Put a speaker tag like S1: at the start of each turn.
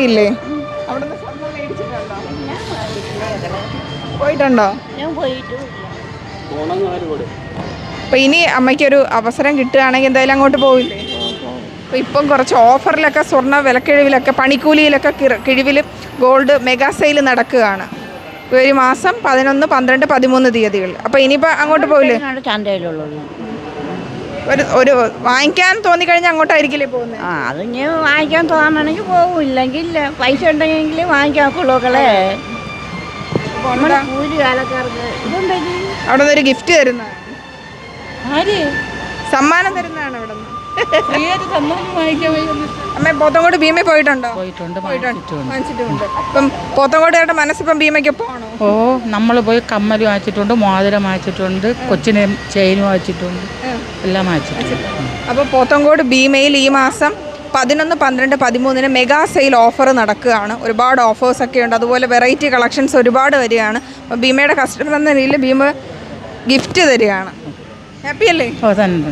S1: ഇല്ലേ? അവിടുന്ന് സ്വർണ്ണം മേടിച്ചിട്ടുണ്ടോ? പോയിട്ടുണ്ടോ? അപ്പൊ ഇനി അമ്മയ്ക്കൊരു അവസരം കിട്ടുകയാണെങ്കിൽ എന്തായാലും അങ്ങോട്ട് പോവില്ലേ? അപ്പോൾ ഇപ്പം കുറച്ച് ഓഫറിലൊക്കെ സ്വർണ്ണ വിലക്കിഴിവിലൊക്കെ പണിക്കൂലിയിലൊക്കെ കിഴിവിൽ ഗോൾഡ് മെഗാ സെയിൽ നടക്കുകയാണ്. ഒരു മാസം 11, 12, 13 തീയതികളിൽ. അപ്പോൾ ഇനിയിപ്പോൾ അങ്ങോട്ട് പോവില്ലേ? ഒരു വാങ്ങിക്കാൻ തോന്നിക്കഴിഞ്ഞാൽ അങ്ങോട്ടായിരിക്കില്ലേ പോകുന്നത്?
S2: അത് ഇനി വാങ്ങിക്കാൻ തോന്നാണെങ്കിൽ പോകും, ഇല്ലെങ്കിൽ പൈസ ഉണ്ടെങ്കിൽ വാങ്ങിക്കാക്കുള്ളൂ. കൂലി കാലക്കാർക്ക്
S1: അവിടെ നിന്ന് ഒരു ഗിഫ്റ്റ് തരുന്നതാണ്, സമ്മാനം തരുന്നതാണ് അവിടെ നിന്ന്. അമ്മ പോത്തങ്കോട് ഭീമയിൽ പോയിട്ടുണ്ടോ? വാങ്ങിച്ചിട്ടുണ്ട്. ഇപ്പം പോത്തങ്കോട് മനസ്സിപ്പം ഭീമയ്ക്കൊപ്പം ആണോ?
S3: ഓ, നമ്മൾ പോയി കമ്മൽ വാങ്ങിച്ചിട്ടുണ്ട്, മോതിരം വാങ്ങിച്ചിട്ടുണ്ട്, കൊച്ചിനെ ചെയിൻ വാങ്ങിച്ചിട്ടുണ്ട്, എല്ലാം വാങ്ങിച്ചിട്ടുണ്ട്.
S1: അപ്പോൾ പോത്തങ്കോട് ഭീമയിൽ ഈ മാസം 11, 12, 13 മെഗാ സെയിൽ ഓഫർ നടക്കുകയാണ്. ഒരുപാട് ഓഫേഴ്സൊക്കെ ഉണ്ട്, അതുപോലെ വെറൈറ്റി കളക്ഷൻസ് ഒരുപാട് വരികയാണ്. അപ്പോൾ ഭീമയുടെ കസ്റ്റമർ എന്ന രീതിയിൽ ഭീമ ഗിഫ്റ്റ് തരികയാണ്. ഹാപ്പി അല്ലേ?
S3: ഓ, തന്നെ.